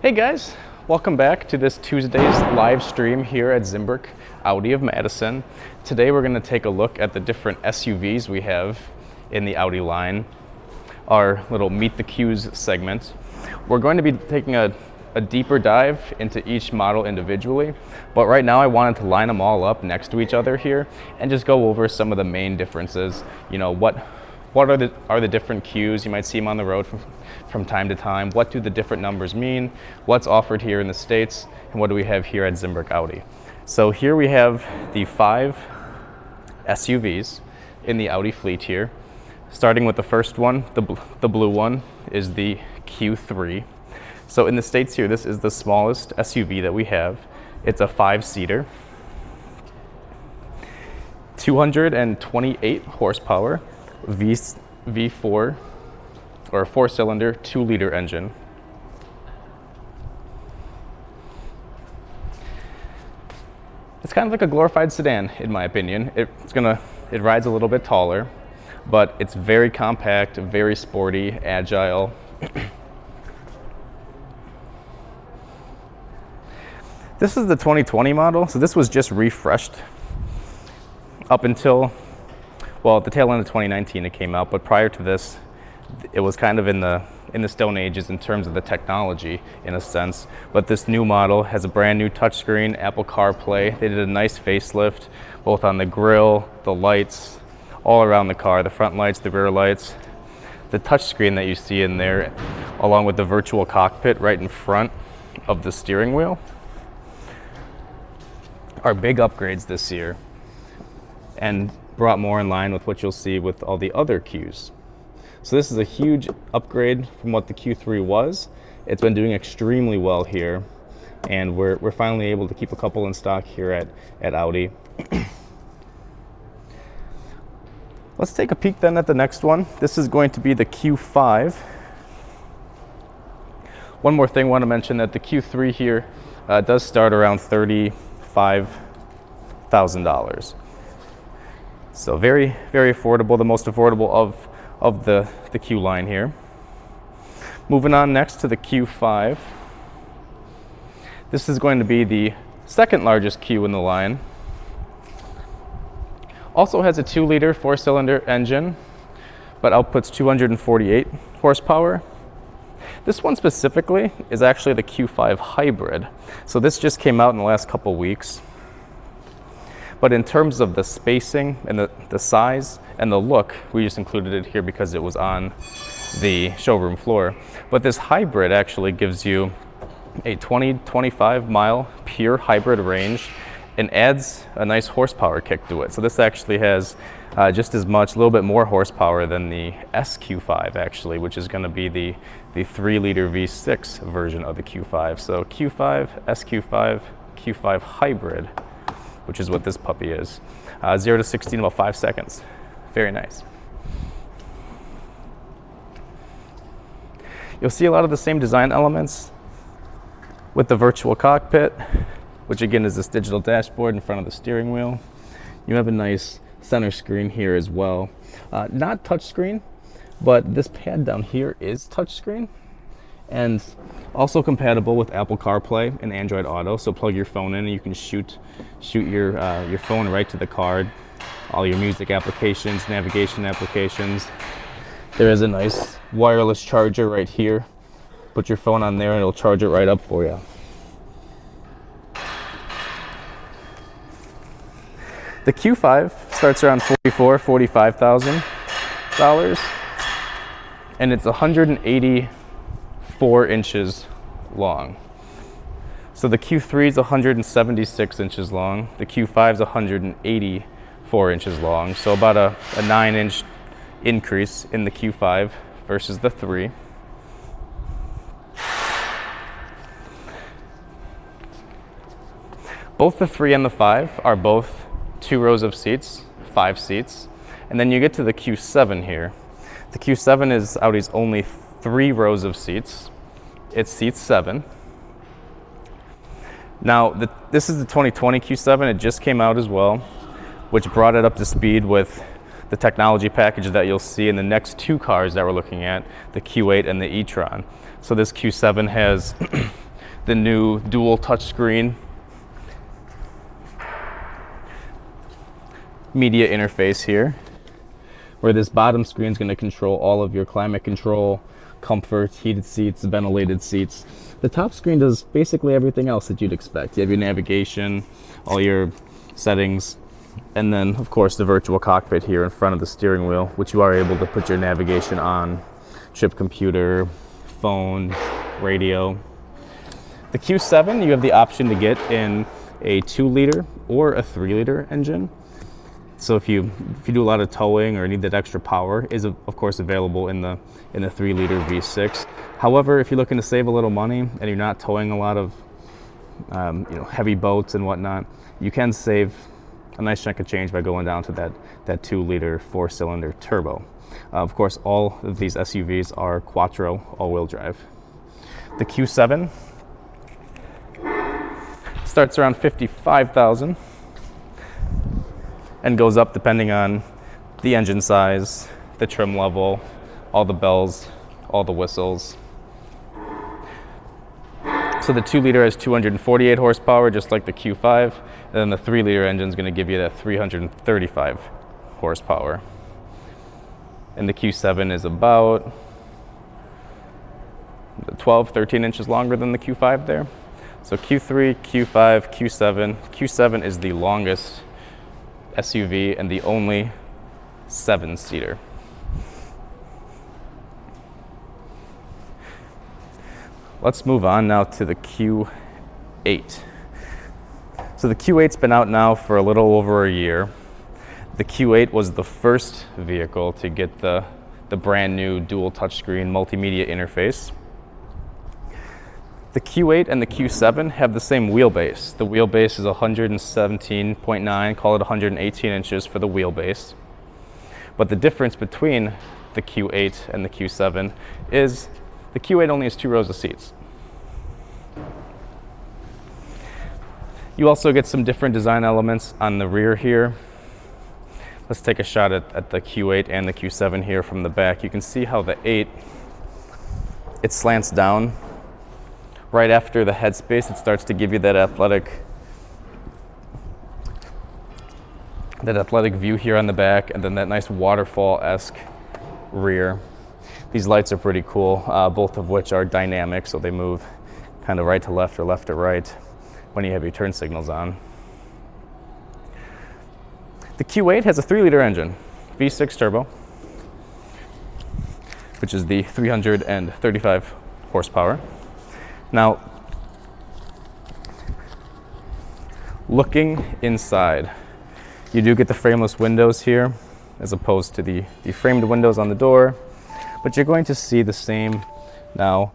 Hey guys, welcome back to this Tuesday's live stream here at ZimbrickAudi of Madison. Today we're going to take a look at the different SUVs we have in the Audi line, our little Meet the Qs segment. We're going to be taking a deeper dive into each model individually, but right now I wanted to line them all up next to each other here and just go over some of the main differences. You know, what are the different Qs? You might see them on the road from time to time. What do the different numbers mean? What's offered here in the States? And what do we have here at ZimbrickAudi? So here we have the 5 SUVs in the Audi fleet here. Starting with the first one, the blue one, is the Q3. So in the States here, this is the smallest SUV that we have. It's a 5-seater, 228 horsepower, V4 or 4-cylinder 2-liter engine. It's kind of like a glorified sedan, in my opinion. It rides a little bit taller, but it's very compact, very sporty, agile. This is the 2020 model, so this was just refreshed up until, well, at the tail end of 2019 it came out, but prior to this, it was kind of in the Stone Ages in terms of the technology, in a sense. But this new model has a brand new touchscreen, Apple CarPlay. They did a nice facelift, both on the grille, the lights, all around the car, the front lights, the rear lights. The touchscreen that you see in there, along with the virtual cockpit right in front of the steering wheel, are big upgrades this year and brought more in line with what you'll see with all the other Qs. So this is a huge upgrade from what the Q3 was. It's been doing extremely well here, and we're finally able to keep a couple in stock here at Audi. Let's take a peek then at the next one. This is going to be the Q5. One more thing I want to mention, that the Q3 here does start around $35,000. So very, very affordable, the most affordable of the Q line here. Moving on next to the Q5. This is going to be the second largest Q in the line. Also has a 2-liter 4-cylinder engine, but outputs 248 horsepower. This one specifically is actually the Q5 Hybrid. So this just came out in the last couple weeks. But in terms of the spacing and the size and the look, we just included it here because it was on the showroom floor. But this hybrid actually gives you a 20-25 mile pure hybrid range and adds a nice horsepower kick to it. So this actually has just as much, a little bit more horsepower than the SQ5 actually, which is going to be the 3-liter V6 version of the Q5. So Q5, SQ5, Q5 Hybrid, which is what this puppy is. 0 to 60 in about 5 seconds. Very nice. You'll see a lot of the same design elements with the virtual cockpit, which again is this digital dashboard in front of the steering wheel. You have a nice center screen here as well. Not touchscreen, but this pad down here is touchscreen, and also compatible with Apple CarPlay and Android Auto. So plug your phone in and you can shoot your phone right to the card. All your music applications, navigation applications. There is a nice wireless charger right here. Put your phone on there and it'll charge it right up for you. The Q5 starts around $45,000, and it's 184 inches long. So the Q3 is 176 inches long. The Q5 is 184 inches long. So about a 9-inch increase in the Q5 versus the 3. Both the 3 and the 5 are both 2 rows of seats, 5 seats. And then you get to the Q7 here. The Q7 is Audi's only 3 rows of seats. It seats 7. Now, this is the 2020 Q7. It just came out as well, which brought it up to speed with the technology package that you'll see in the next 2 cars that we're looking at, the Q8 and the e-tron. So this Q7 has the new dual touchscreen media interface here, where this bottom screen is going to control all of your climate control, comfort, heated seats, ventilated seats. The top screen does basically everything else that you'd expect. You have your navigation, all your settings, and then of course the virtual cockpit here in front of the steering wheel, which you are able to put your navigation on, chip computer, phone, radio. The Q7 you have the option to get in a 2-liter or a 3-liter engine. So if you do a lot of towing or need that extra power, is of course available in the 3-liter V6. However, if you're looking to save a little money and you're not towing a lot of heavy boats and whatnot, you can save a nice chunk of change by going down to that 2-liter 4-cylinder turbo. Of course, all of these SUVs are quattro all-wheel drive. The Q7 starts around $55,000 and goes up depending on the engine size, the trim level, all the bells, all the whistles. So the 2-liter has 248 horsepower, just like the Q5, and then the 3-liter engine is going to give you that 335 horsepower. And the Q7 is about 12, 13 inches longer than the Q5 there. So Q3, Q5, Q7. Q7 is the longest SUV and the only 7-seater. Let's move on now to the Q8. So the Q8's been out now for a little over a year. The Q8 was the first vehicle to get the brand new dual touchscreen multimedia interface. The Q8 and the Q7 have the same wheelbase. The wheelbase is 117.9, call it 118 inches for the wheelbase. But the difference between the Q8 and the Q7 is the Q8 only has 2 rows of seats. You also get some different design elements on the rear here. Let's take a shot at the Q8 and the Q7 here from the back. You can see how the 8, it slants down. Right after the headspace, it starts to give you that athletic view here on the back, and then that nice waterfall-esque rear. These lights are pretty cool, both of which are dynamic, so they move kind of right to left or left to right when you have your turn signals on. The Q8 has a 3-liter engine, V6 turbo, which is the 335 horsepower. Now, looking inside, you do get the frameless windows here as opposed to the framed windows on the door, but you're going to see the same now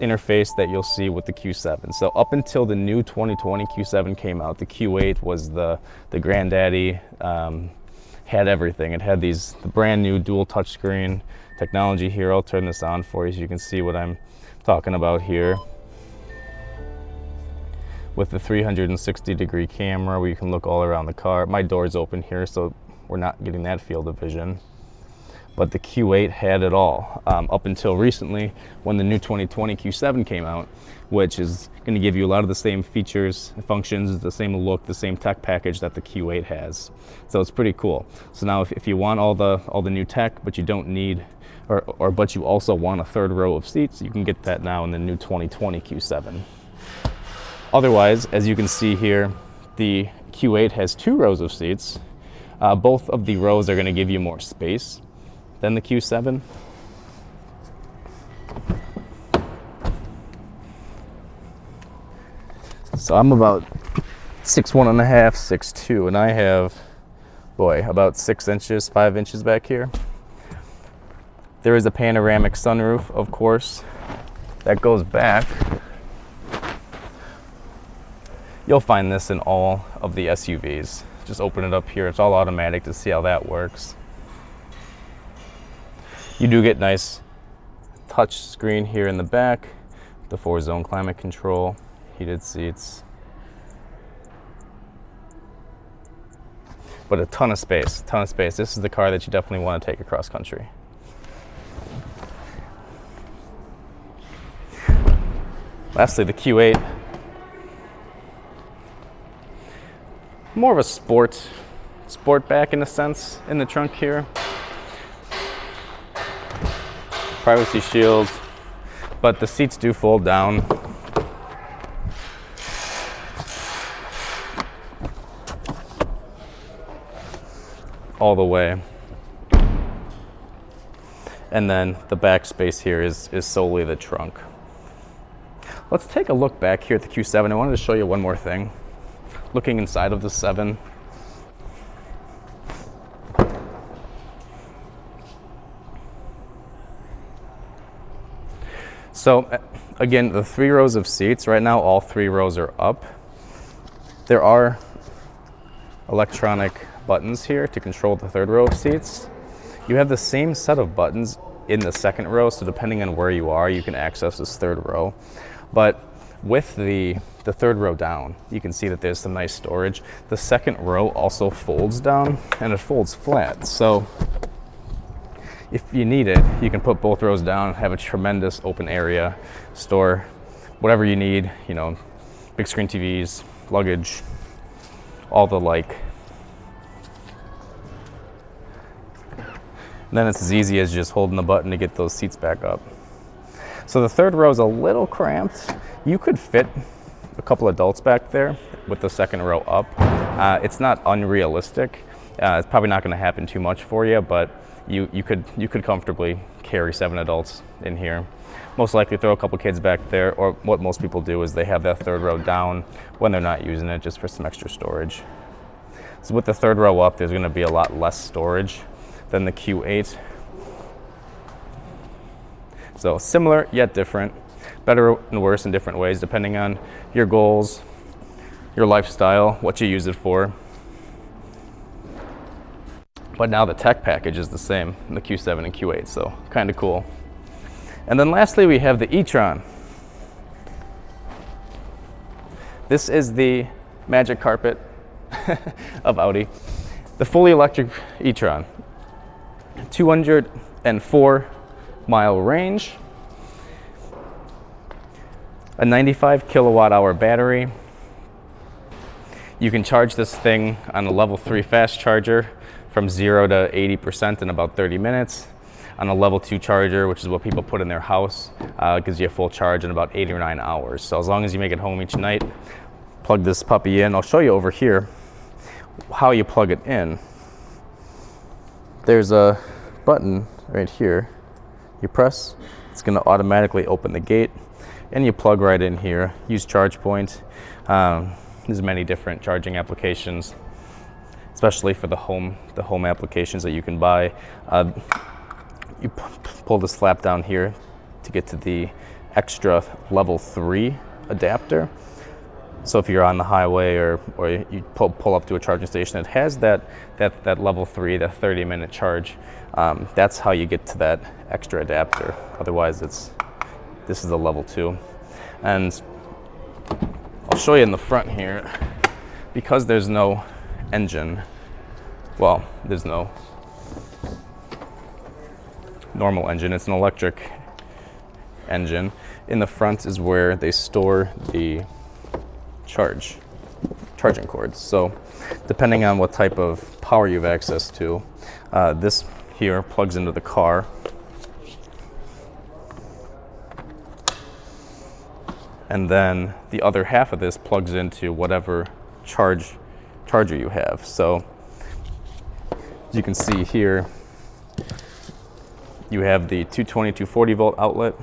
interface that you'll see with the Q7. So up until the new 2020 Q7 came out, the Q8 was the granddaddy, had everything. It had the brand new dual touchscreen technology here. I'll turn this on for you so you can see what I'm talking about here. With the 360-degree camera where you can look all around the car. My door's open here, so we're not getting that field of vision. But the Q8 had it all up until recently when the new 2020 Q7 came out, which is going to give you a lot of the same features, functions, the same look, the same tech package that the Q8 has. So it's pretty cool. So now if you want all the new tech, but you don't need, but you also want a 3rd row of seats, you can get that now in the new 2020 Q7. Otherwise, as you can see here, the Q8 has 2 rows of seats. Both of the rows are going to give you more space than the Q7. So I'm about 6'1.5", 6'2", and I have, about 6 inches, 5 inches back here. There is a panoramic sunroof, of course, that goes back. You'll find this in all of the SUVs. Just open it up here. It's all automatic to see how that works. You do get nice touch screen here in the back, the 4-zone climate control, heated seats. But a ton of space, This is the car that you definitely want to take across country. Lastly, the Q8. More of a sport back in a sense in the trunk here. Privacy shields, but the seats do fold down. All the way. And then the back space here is solely the trunk. Let's take a look back here at the Q7. I wanted to show you one more thing. Looking inside of the 7. So again, the 3 rows of seats, right now all 3 rows are up. There are electronic buttons here to control the 3rd row of seats. You have the same set of buttons in the 2nd row, so depending on where you are, you can access this 3rd row. But with the 3rd row down, you can see that there's some nice storage. The 2nd row also folds down, and it folds flat. So if you need it, you can put both rows down, have a tremendous open area, store whatever you need, you know, big screen TVs, luggage, all the like. And then it's as easy as just holding the button to get those seats back up. So the 3rd row is a little cramped. You could fit a couple adults back there with the 2nd row up. It's not unrealistic. It's probably not going to happen too much for you, but you could comfortably carry 7 adults in here. Most likely throw a couple kids back there, or what most people do is they have that 3rd row down when they're not using it, just for some extra storage. So with the 3rd row up, there's going to be a lot less storage than the Q8. So similar yet different, better and worse in different ways depending on your goals, your lifestyle, what you use it for. But now the tech package is the same in the Q7 and Q8, so kind of cool. And then lastly, we have the e-tron. This is the magic carpet of Audi. The fully electric e-tron. 204-mile range, a 95 kilowatt hour battery. You can charge this thing on a level 3 fast charger from 0 to 80% in about 30 minutes. On a level 2 charger, which is what people put in their house, gives you a full charge in about 8 or 9 hours. So as long as you make it home each night, plug this puppy in. I'll show you over here how you plug it in. There's a button right here. You press, it's going to automatically open the gate, and you plug right in here. Use ChargePoint. There's many different charging applications, especially for the home applications that you can buy. You pull this flap down here to get to the extra level 3 adapter. So if you're on the highway or you pull up to a charging station that has that level 3, that 30-minute charge, that's how you get to that extra adapter. Otherwise, this is a level 2. And I'll show you in the front here, because there's no engine. Well, there's no normal engine. It's an electric engine. In the front is where they store the charging cords. So depending on what type of power you have access to, this here plugs into the car. And then the other half of this plugs into whatever charger you have. So as you can see here, you have the 220, 240 volt outlet,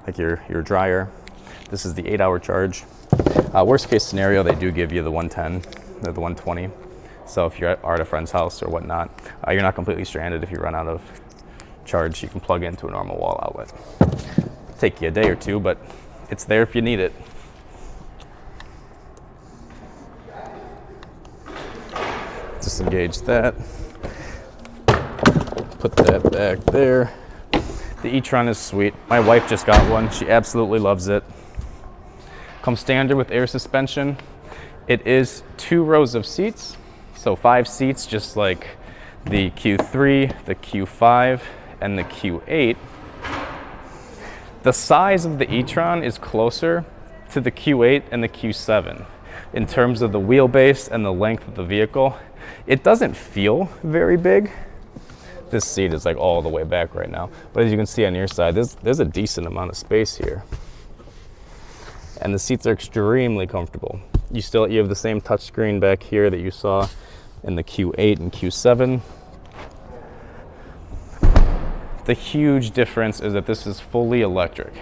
like your dryer. This is the 8-hour charge. Worst case scenario, they do give you the 110 or the 120. So if you're at a friend's house or whatnot, you're not completely stranded. If you run out of charge, you can plug into a normal wall outlet. Take you a day or two, but it's there if you need it. Disengage that. Put that back there. The e-tron is sweet. My wife just got one. She absolutely loves it. Comes standard with air suspension. It is 2 rows of seats, so 5 seats, just like the Q3, the Q5, and the Q8. The size of the e-tron is closer to the Q8 and the Q7 in terms of the wheelbase and the length of the vehicle. It doesn't feel very big. This seat is like all the way back right now, but as you can see on your side, there's a decent amount of space here. And the seats are extremely comfortable. You have the same touchscreen back here that you saw in the Q8 and Q7. The huge difference is that this is fully electric.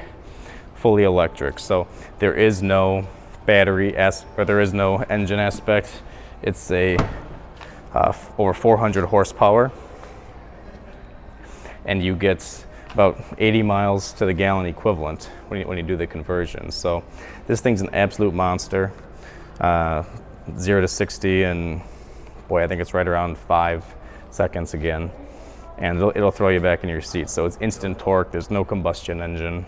So there is no battery or there is no engine aspect. It's over 400 horsepower, and you get about 80 miles to the gallon equivalent when you do the conversion. So this thing's an absolute monster. 0 to 60 and boy, I think it's right around 5 seconds again, and it'll throw you back in your seat. So it's instant torque. There's no combustion engine.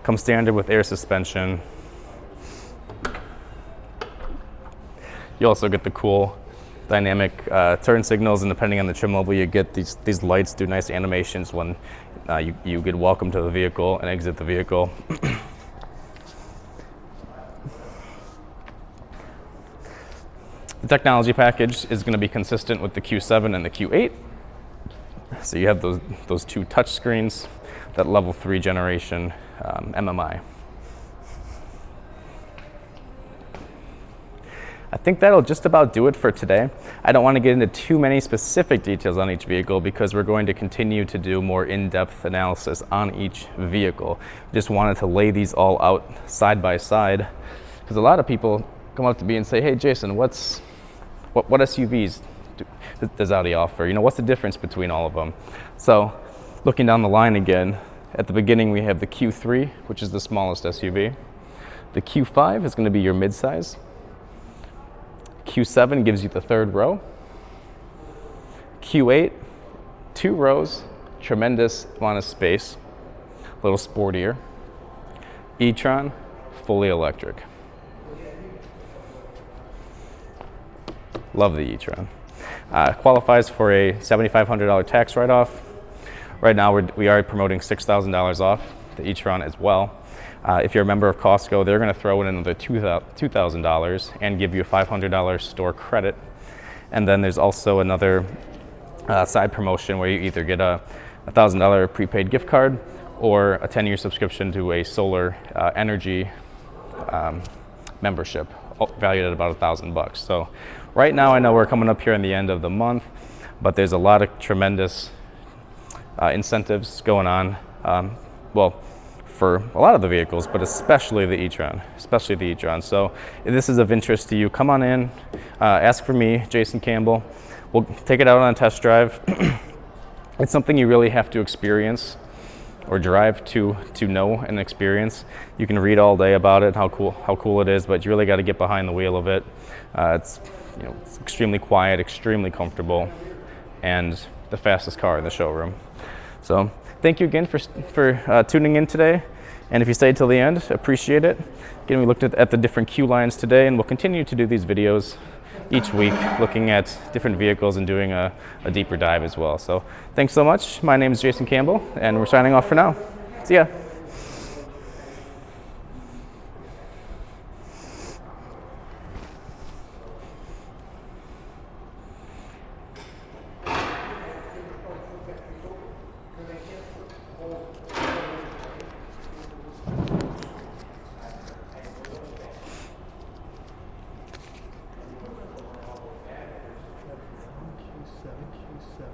Comes standard with air suspension. You also get the cool dynamic turn signals, and depending on the trim level, you get these lights do nice animations when you get welcome to the vehicle and exit the vehicle. The technology package is going to be consistent with the Q7 and the Q8. So you have those two touch screens, that level 3 generation MMI. I think that'll just about do it for today. I don't want to get into too many specific details on each vehicle because we're going to continue to do more in-depth analysis on each vehicle. Just wanted to lay these all out side by side because a lot of people come up to me and say, hey Jason, what SUVs does Audi offer? You know, what's the difference between all of them? So looking down the line again, at the beginning we have the Q3, which is the smallest SUV. The Q5 is going to be your midsize. Q7 gives you the 3rd row. Q8, 2 rows, tremendous amount of space, a little sportier. e-tron, fully electric. Love the e-tron. Qualifies for a $7,500 tax write-off. Right now we are promoting $6,000 off the e-tron as well. If you're a member of Costco, they're going to throw in another $2,000 and give you a $500 store credit. And then there's also another side promotion where you either get a $1,000 prepaid gift card or a 10-year subscription to a solar energy membership valued at about $1,000. So right now I know we're coming up here in the end of the month, but there's a lot of tremendous incentives going on. Well, for a lot of the vehicles, but especially the e-tron, So if this is of interest to you, come on in, ask for me, Jason Campbell. We'll take it out on a test drive. It's something you really have to experience or drive to know and experience. You can read all day about it, how cool it is, but you really got to get behind the wheel of it. It's extremely quiet, extremely comfortable, and the fastest car in the showroom. So thank you again for tuning in today. And if you stayed till the end, appreciate it. Again, we looked at the different Q lines today, and we'll continue to do these videos each week, looking at different vehicles and doing a deeper dive as well. So thanks so much. My name is Jason Campbell, and we're signing off for now. See ya.